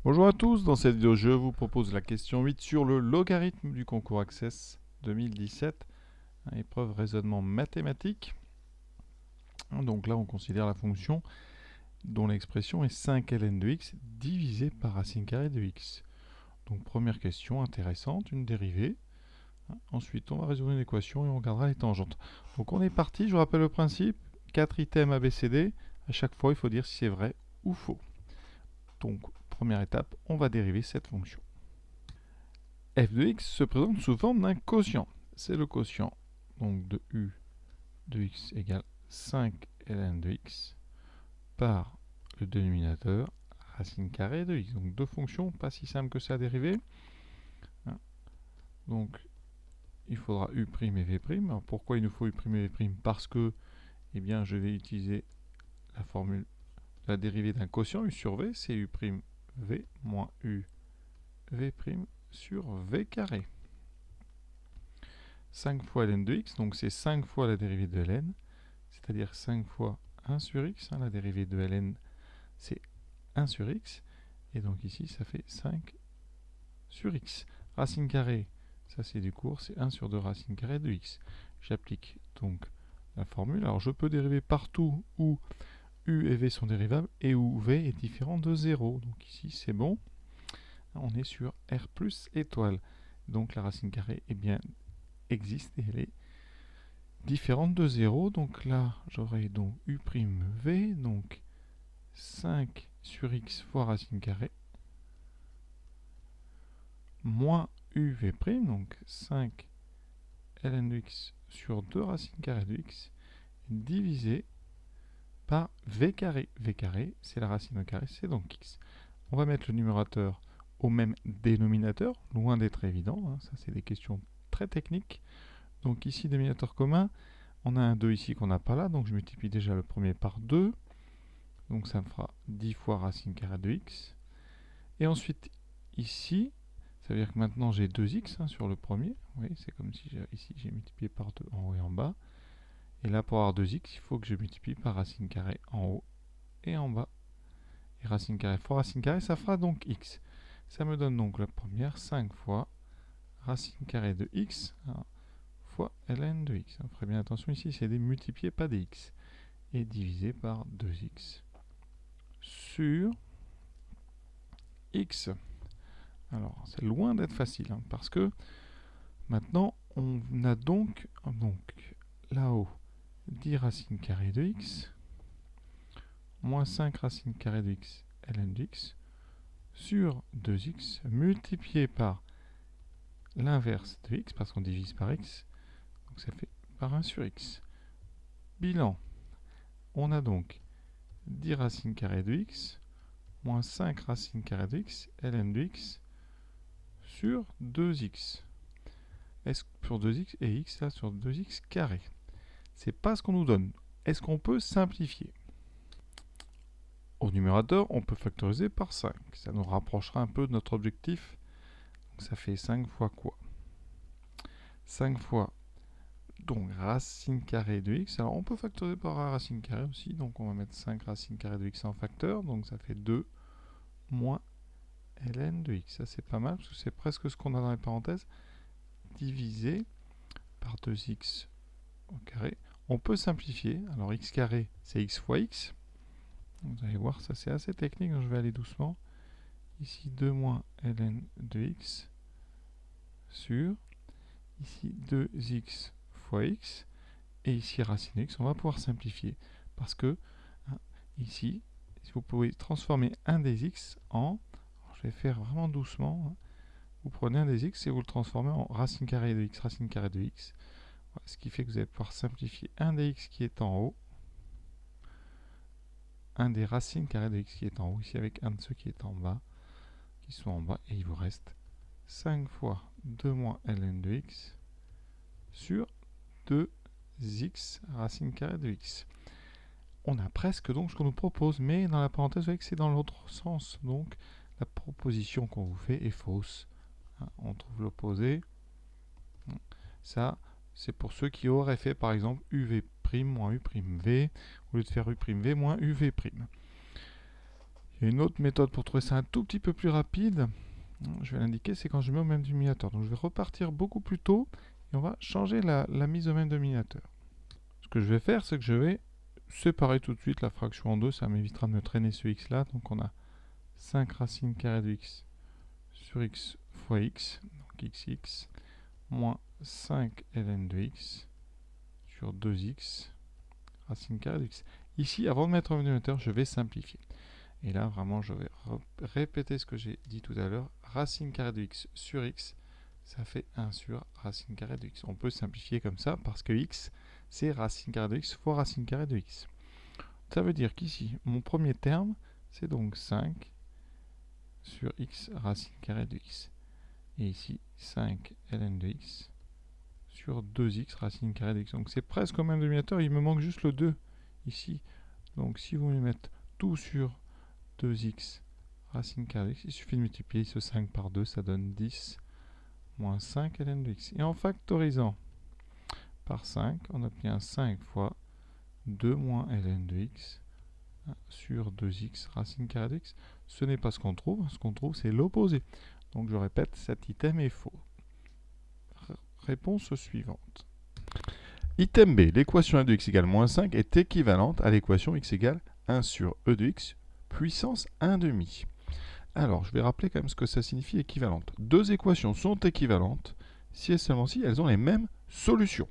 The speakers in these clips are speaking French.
Bonjour à tous, dans cette vidéo je vous propose la question 8 sur le logarithme du concours Access 2017, épreuve raisonnement mathématique. Donc là on considère la fonction dont l'expression est 5 ln de x divisé par racine carrée de x. Donc première question intéressante, une dérivée. Ensuite on va résoudre une équation et on regardera les tangentes. Donc on est parti, je vous rappelle le principe, 4 items ABCD, à chaque fois il faut dire si c'est vrai ou faux. Donc première étape, on va dériver cette fonction. F de x se présente sous forme d'un quotient. C'est le quotient donc de u de x égale 5 ln de x par le dénominateur racine carrée de x. Donc deux fonctions, pas si simple que ça à dériver. Donc il faudra u' et v'. Alors pourquoi il nous faut u' et v'? Parce que je vais utiliser la formule de la dérivée d'un quotient, u sur v, c'est u' v moins u v' sur v carré. 5 fois ln de x, donc c'est 5 fois la dérivée de ln, c'est-à-dire 5 fois 1 sur x, la dérivée de ln c'est 1 sur x, et donc ici ça fait 5 sur x. Racine carrée, ça c'est du cours, c'est 1 sur 2 racine carrée de x. J'applique donc la formule, alors je peux dériver partout où u et v sont dérivables, et où v est différent de 0, donc ici c'est bon, on est sur r plus étoile, donc la racine carrée existe et elle est différente de 0. Donc là, j'aurai donc u'v, donc 5 sur x fois racine carrée, moins uv', donc 5 ln de x sur 2 racine carrée de x, divisé par v carré. V carré, c'est la racine au carré, c'est donc x. On va mettre le numérateur au même dénominateur, loin d'être évident, ça c'est des questions très techniques. Donc ici, dénominateur commun, on a un 2 ici qu'on n'a pas là, donc je multiplie déjà le premier par 2. Donc ça me fera 10 fois racine carrée de x. Et ensuite, ici, ça veut dire que maintenant j'ai 2x sur le premier. Oui, c'est comme si ici j'ai multiplié par 2 en haut et en bas. Et là, pour avoir 2x, il faut que je multiplie par racine carrée en haut et en bas. Et racine carrée fois racine carrée, ça fera donc x. Ça me donne donc la première 5 fois racine carrée de x fois ln de x. On ferait bien attention ici, c'est des multipliés, pas des x. Et divisé par 2x sur x. Alors, c'est loin d'être facile, parce que maintenant, on a donc là-haut 10 racines carrées de x, moins 5 racines carrées de x, ln de x, sur 2x, multiplié par l'inverse de x, parce qu'on divise par x, donc ça fait par 1 sur x. Bilan, on a donc 10 racines carrées de x, moins 5 racines carrées de x, ln de x, sur 2x. Est-ce sur 2x et x là sur 2x carré. C'est pas ce qu'on nous donne. Est-ce qu'on peut simplifier? Au numérateur, on peut factoriser par 5. Ça nous rapprochera un peu de notre objectif. Donc ça fait 5 fois quoi? 5 fois donc racine carrée de x. Alors on peut factoriser par la racine carrée aussi. Donc on va mettre 5 racine carrée de x en facteur. Donc ça fait 2 moins ln de x. Ça c'est pas mal parce que c'est presque ce qu'on a dans les parenthèses. Divisé par 2x au carré. On peut simplifier. Alors x carré, c'est x fois x. Vous allez voir, ça c'est assez technique, donc je vais aller doucement. Ici 2 moins ln de x sur, ici 2x fois x, et ici racine x. On va pouvoir simplifier, parce que ici, vous pouvez transformer un des x en, je vais faire vraiment doucement, vous prenez un des x et vous le transformez en racine carrée de x, racine carrée de x. Voilà, ce qui fait que vous allez pouvoir simplifier un des x qui est en haut, un des racines carrées de x qui est en haut, ici avec un de ceux qui est en bas, qui sont en bas, et il vous reste 5 fois 2 moins ln de x sur 2x racine carrée de x. On a presque donc ce qu'on nous propose, mais dans la parenthèse, vous voyez que c'est dans l'autre sens, donc la proposition qu'on vous fait est fausse. On trouve l'opposé. Ça, c'est pour ceux qui auraient fait par exemple uv' moins u'v, au lieu de faire u'v moins uv'. Il y a une autre méthode pour trouver ça un tout petit peu plus rapide. Je vais l'indiquer, c'est quand je mets au même dénominateur. Donc je vais repartir beaucoup plus tôt et on va changer la mise au même dénominateur. Ce que je vais faire, c'est que je vais séparer tout de suite la fraction en deux. Ça m'évitera de me traîner ce x là. Donc on a 5 racine carrée de x sur x fois x, donc xx, moins 5 ln de x sur 2x racine carrée de x. Ici, avant de mettre au dénominateur, je vais simplifier. Et là, vraiment, je vais répéter ce que j'ai dit tout à l'heure. Racine carrée de x sur x, ça fait 1 sur racine carrée de x. On peut simplifier comme ça parce que x, c'est racine carrée de x fois racine carrée de x. Ça veut dire qu'ici, mon premier terme, c'est donc 5 sur x racine carrée de x. Et ici, 5 ln de x sur 2x racine carrée de x. Donc c'est presque au même dénominateur, il me manque juste le 2 ici. Donc si vous voulez mettre tout sur 2x racine carrée de x, il suffit de multiplier ce 5 par 2, ça donne 10 moins 5 ln de x. Et en factorisant par 5, on obtient 5 fois 2 moins ln de x sur 2x racine carrée de x. Ce n'est pas ce qu'on trouve c'est l'opposé. Donc je répète, cet item est faux. Réponse suivante. Item B, l'équation e de x égale moins 5 est équivalente à l'équation x égale 1 sur e de x puissance 1 demi. Alors, je vais rappeler quand même ce que ça signifie équivalente. Deux équations sont équivalentes si et seulement si elles ont les mêmes solutions.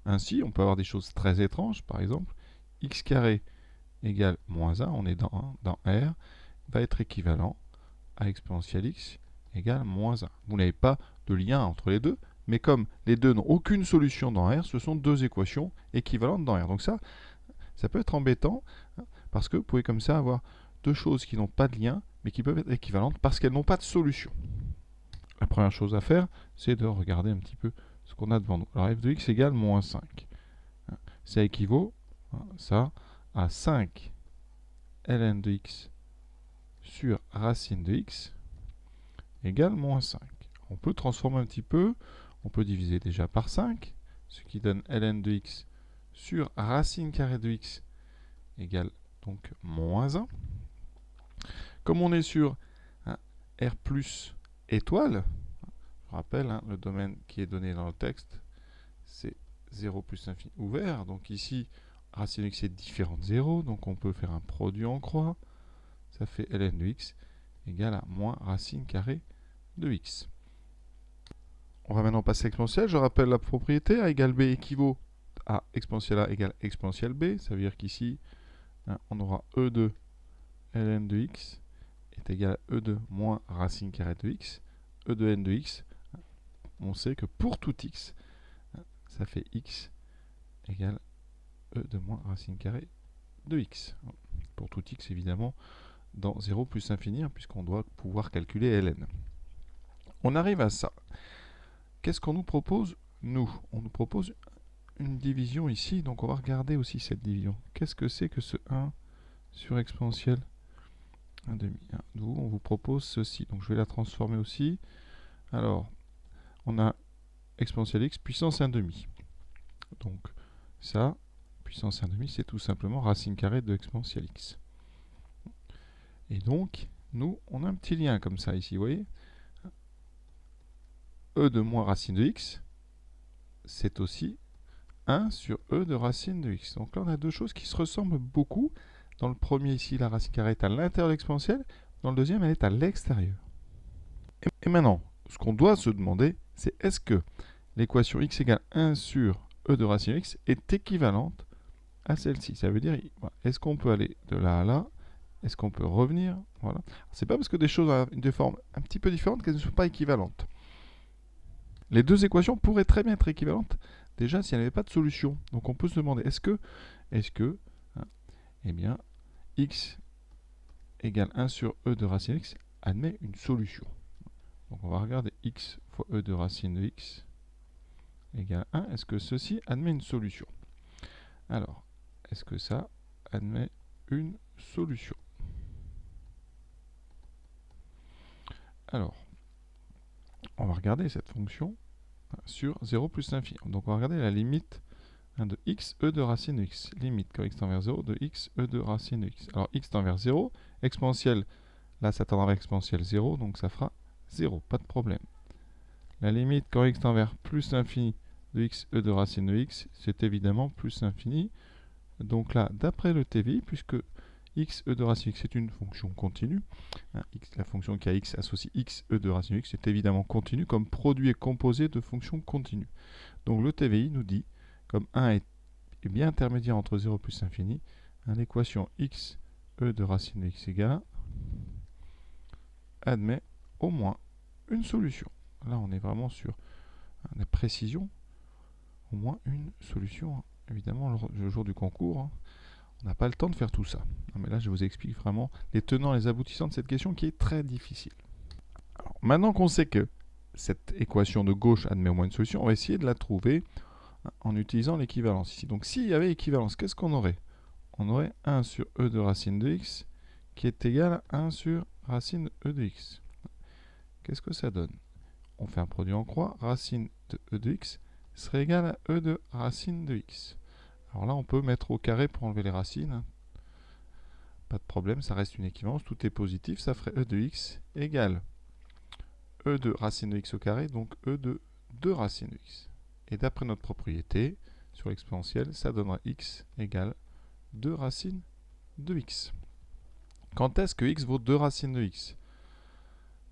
Ainsi, on peut avoir des choses très étranges, par exemple, x carré égale moins 1, on est dans R, va être équivalent à exponentielle x égale moins 1. Vous n'avez pas de lien entre les deux, mais comme les deux n'ont aucune solution dans R, ce sont deux équations équivalentes dans R. Donc ça peut être embêtant, parce que vous pouvez comme ça avoir deux choses qui n'ont pas de lien, mais qui peuvent être équivalentes parce qu'elles n'ont pas de solution. La première chose à faire, c'est de regarder un petit peu ce qu'on a devant nous. Alors f de x égale moins 5. Ça équivaut, ça, à 5 ln de x sur racine de x égale moins 5. On peut transformer un petit peu, on peut diviser déjà par 5, ce qui donne ln de x sur racine carrée de x égale donc moins 1. Comme on est sur R plus étoile, je rappelle, le domaine qui est donné dans le texte, c'est 0 plus infini ouvert. Donc ici, racine de x est différent de 0, donc on peut faire un produit en croix. Ça fait ln de x égale à moins racine carrée de x. On va maintenant passer à exponentielle. Je rappelle la propriété. A égale b équivaut à exponentielle a égale exponentielle b. Ça veut dire qu'ici, on aura e de ln de x est égal à e de moins racine carrée de x. E de n de x, on sait que pour tout x, ça fait x égale e de moins racine carrée de x. Pour tout x, évidemment, dans 0 plus infini, puisqu'on doit pouvoir calculer ln. On arrive à ça. Qu'est-ce qu'on nous propose, nous? On nous propose une division ici, donc on va regarder aussi cette division. Qu'est-ce que c'est que ce 1 sur exponentielle 1 demi? D'où on vous propose ceci. Donc je vais la transformer aussi. Alors, on a exponentielle x puissance 1 demi. Donc ça, puissance 1 demi, c'est tout simplement racine carrée de exponentielle x. Et donc, nous, on a un petit lien comme ça ici, vous voyez? E de moins racine de x, c'est aussi 1 sur e de racine de x. Donc là, on a deux choses qui se ressemblent beaucoup. Dans le premier ici, la racine carrée est à l'intérieur de l'exponentielle. Dans le deuxième, elle est à l'extérieur. Et maintenant, ce qu'on doit se demander, c'est est-ce que l'équation x égale 1 sur e de racine de x est équivalente à celle-ci? Ça veut dire, est-ce qu'on peut aller de là à là? Est-ce qu'on peut revenir? Voilà. C'est pas parce que des choses ont des formes un petit peu différentes qu'elles ne sont pas équivalentes. Les deux équations pourraient très bien être équivalentes, déjà si elles n'avaient pas de solution. Donc on peut se demander, est-ce que eh bien, x égale 1 sur e de racine de x admet une solution. Donc on va regarder x fois e de racine de x égale 1. Est-ce que ceci admet une solution? Alors, est-ce que ça admet une solution? Alors, on va regarder cette fonction sur 0 plus l'infini. Donc on va regarder la limite de x, e de racine de x. Limite quand x tend vers 0 de x, e de racine de x. Alors x tend vers 0, exponentielle, là ça tendra vers exponentielle 0, donc ça fera 0, pas de problème. La limite quand x tend vers plus l'infini de x, e de racine de x, c'est évidemment plus l'infini. Donc là, d'après le TVI, puisque x, e de racine de x est une fonction continue, hein, la fonction qui a x associe x, e de racine de x, c'est évidemment continu comme produit et composé de fonctions continues. Donc le TVI nous dit, comme 1 est bien intermédiaire entre 0 plus l'infini, l'équation x, e de racine de x égale 1 admet au moins une solution. Là, on est vraiment sur la précision, au moins une solution. Hein. Évidemment, le jour du concours, hein, on n'a pas le temps de faire tout ça. Non, mais là, je vous explique vraiment les tenants et les aboutissants de cette question qui est très difficile. Alors, maintenant qu'on sait que cette équation de gauche admet au moins une solution, on va essayer de la trouver en utilisant l'équivalence ici. Donc, s'il y avait équivalence, qu'est-ce qu'on aurait? On aurait 1 sur e de racine de x qui est égal à 1 sur racine de e de x. Qu'est-ce que ça donne? On fait un produit en croix, racine de e de x serait égal à e de racine de x. Alors là, on peut mettre au carré pour enlever les racines. Pas de problème, ça reste une équivalence, tout est positif, ça ferait e de x égale e de racine de x au carré, donc e de 2 racines de x. Et d'après notre propriété, sur l'exponentielle, ça donnera x égale 2 racines de x. Quand est-ce que x vaut 2 racines de x?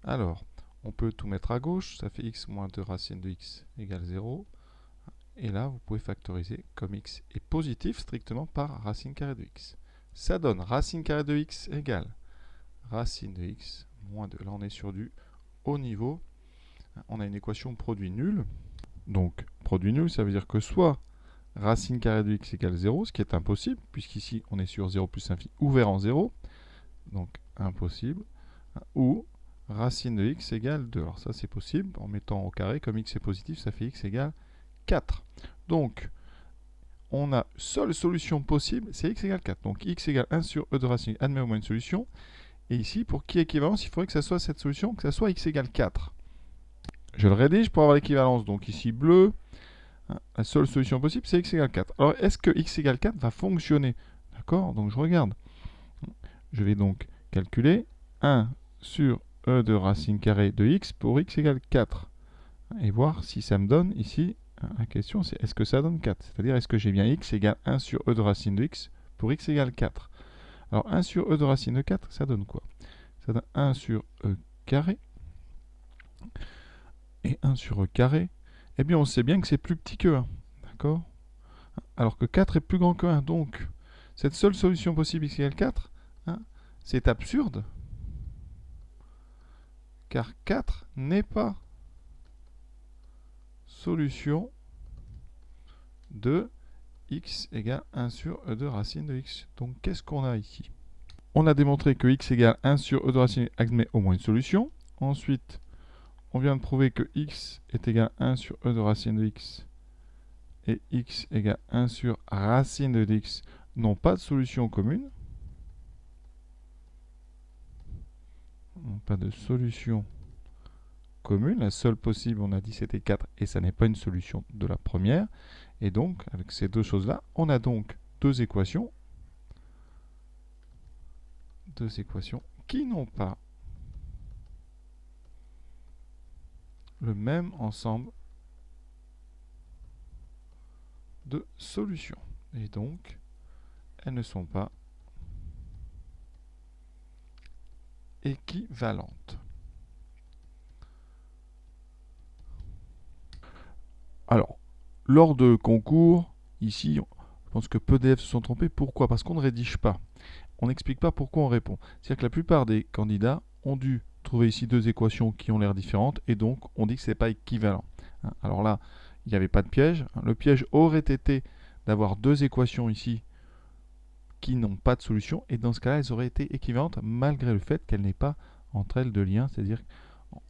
Alors, on peut tout mettre à gauche, ça fait x moins 2 racines de x égale 0. Et là, vous pouvez factoriser comme x est positif strictement par racine carrée de x. Ça donne racine carrée de x égale racine de x moins 2. Là, on est sur du haut niveau. On a une équation produit nul. Donc, produit nul, ça veut dire que soit racine carrée de x égale 0, ce qui est impossible, puisqu'ici, on est sur 0 plus infini ouvert en 0. Donc, impossible. Ou racine de x égale 2. Alors ça, c'est possible en mettant au carré. Comme x est positif, ça fait x égale 4. Donc, on a seule solution possible, c'est x égale 4. Donc, x égale 1 sur e de racine admet au moins une solution. Et ici, pour qu'il y ait équivalence, il faudrait que ça soit cette solution, que ça soit x égale 4. Je le rédige pour avoir l'équivalence. Donc, ici, bleu, la seule solution possible, c'est x égale 4. Alors, est-ce que x égale 4 va fonctionner? D'accord? Donc, je regarde. Je vais donc calculer 1 sur e de racine carrée de x pour x égale 4. Et voir si ça me donne ici. La question, c'est est-ce que ça donne 4? C'est-à-dire, est-ce que j'ai bien x égale 1 sur e de racine de x pour x égale 4? Alors, 1 sur e de racine de 4, ça donne quoi? Ça donne 1 sur e carré. Et 1 sur e carré, eh bien, on sait bien que c'est plus petit que 1. D'accord? Alors que 4 est plus grand que 1. Donc, cette seule solution possible, x égale 4, c'est absurde. Car 4 n'est pas solution de x égale 1 sur e de racine de x. Donc, qu'est-ce qu'on a ici? On a démontré que x égale 1 sur e de racine admet au moins une solution. Ensuite, on vient de prouver que x est égal à 1 sur e de racine de x et x égale 1 sur racine de x n'ont pas de solution commune. Pas de solution commune. La seule possible, on a dit, c'était 4 et ça n'est pas une solution de la première. Et donc, avec ces deux choses-là, on a donc deux équations qui n'ont pas le même ensemble de solutions. Et donc, elles ne sont pas équivalentes. Alors, lors de concours, ici, je pense que peu d'élèves se sont trompés. Pourquoi? Parce qu'on ne rédige pas. On n'explique pas pourquoi on répond. C'est-à-dire que la plupart des candidats ont dû trouver ici deux équations qui ont l'air différentes et donc on dit que ce n'est pas équivalent. Alors là, il n'y avait pas de piège. Le piège aurait été d'avoir deux équations ici qui n'ont pas de solution et dans ce cas-là, elles auraient été équivalentes malgré le fait qu'elles n'aient pas entre elles de lien. C'est-à-dire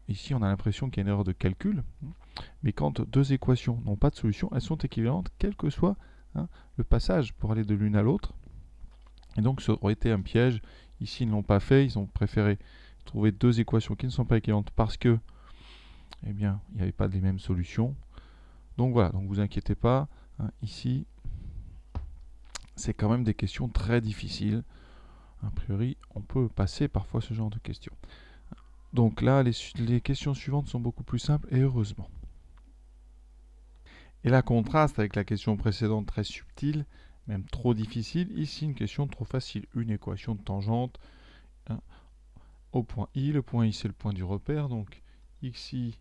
ici, on a l'impression qu'il y a une erreur de calcul, mais quand deux équations n'ont pas de solution, elles sont équivalentes quel que soit le passage pour aller de l'une à l'autre. Et donc, ça aurait été un piège. Ici, ils ne l'ont pas fait. Ils ont préféré trouver deux équations qui ne sont pas équivalentes parce que, eh bien, il n'y avait pas les mêmes solutions. Donc voilà, donc vous inquiétez pas. Ici, c'est quand même des questions très difficiles. A priori, on peut passer parfois ce genre de questions. Donc là, les questions suivantes sont beaucoup plus simples, et heureusement. Et là, contraste avec la question précédente très subtile, même trop difficile. Ici, une question trop facile. Une équation de tangente au point I. Le point I, c'est le point du repère. Donc, xi,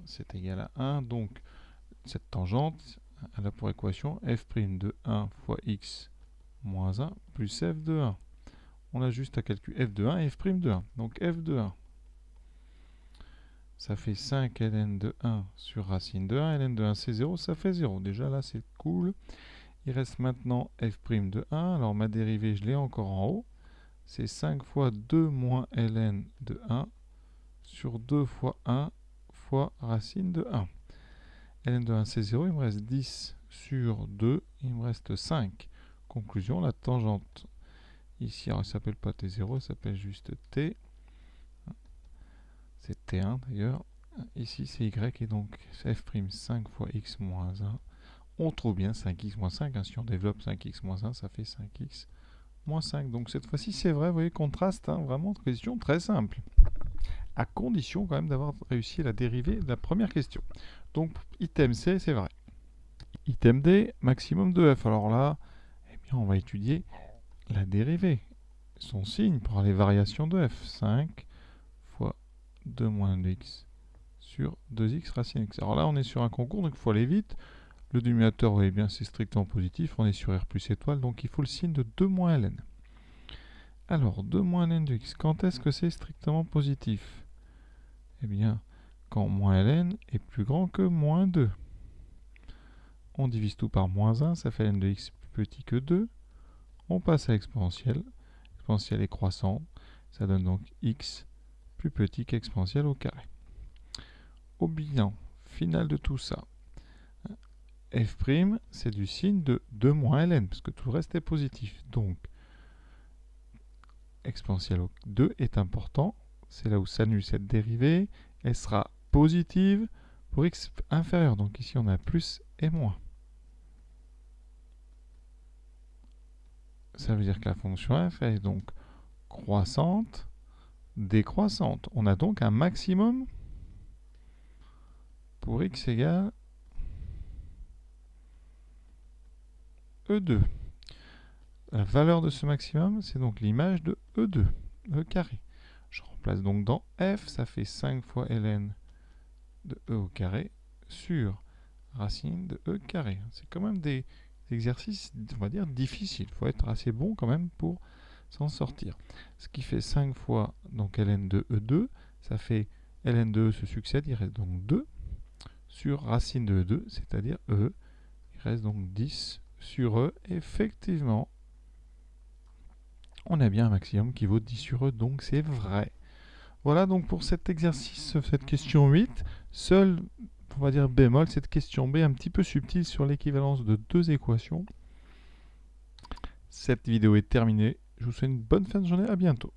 c'est égal à 1. Donc, cette tangente, elle a pour équation f' de 1 fois x moins 1 plus f de 1. On a juste à calculer f de 1 et f' de 1. Donc, f de 1, ça fait 5 ln de 1 sur racine de 1. ln de 1, c'est 0, ça fait 0. Déjà, là, c'est cool. Il reste maintenant f' de 1. Alors, ma dérivée, je l'ai encore en haut. C'est 5 fois 2 moins ln de 1 sur 2 fois 1 fois racine de 1. ln de 1, c'est 0. Il me reste 10 sur 2. Il me reste 5. Conclusion, la tangente, ici, alors, elle ne s'appelle pas T0, elle s'appelle juste T. C'est T1 d'ailleurs. Ici, c'est Y. Et donc, f' 5 fois x moins 1. On trouve bien 5x moins 5. Hein. Si on développe 5x moins 1, ça fait 5x moins 5. Donc cette fois-ci, c'est vrai, vous voyez, contraste, hein, vraiment, question très simple. À condition quand même d'avoir réussi la dérivée de la première question. Donc, item C, c'est vrai. Item D, maximum de f. Alors là, eh bien, on va étudier la dérivée, son signe pour les variations de f. 5 fois 2 moins 2x sur 2x racine x. Alors là, on est sur un concours, donc il faut aller vite. Le dénominateur, vous voyez bien, c'est strictement positif. On est sur R plus étoile, donc il faut le signe de 2 moins ln. Alors, 2 moins ln de x, quand est-ce que c'est strictement positif? Eh bien, quand moins ln est plus grand que moins 2. On divise tout par moins 1, ça fait ln de x plus petit que 2. On passe à l'exponentielle. L'exponentielle est croissante. Ça donne donc x plus petit qu'exponentielle au carré. Au bilan final de tout ça, f', c'est du signe de 2 moins ln, parce que tout le reste est positif. Donc, exponentielle 2 est important. C'est là où s'annule cette dérivée. Elle sera positive pour x inférieur. Donc ici, on a plus et moins. Ça veut dire que la fonction f est donc croissante, décroissante. On a donc un maximum pour x égale E2. La valeur de ce maximum, c'est donc l'image de E2, E carré. Je remplace donc dans f, ça fait 5 fois ln de E au carré sur racine de E carré. C'est quand même des exercices, on va dire, difficiles. Il faut être assez bon quand même pour s'en sortir. Ce qui fait 5 fois donc ln de E2, ça fait ln de E se succède, il reste donc 2 sur racine de E2, c'est-à-dire E. Il reste donc 10 sur E. Effectivement, on a bien un maximum qui vaut 10 sur E, donc c'est vrai. Voilà donc pour cet exercice, cette question 8. Seul, on va dire bémol, cette question B un petit peu subtile sur l'équivalence de deux équations. Cette vidéo est terminée. Je vous souhaite une bonne fin de journée. À bientôt.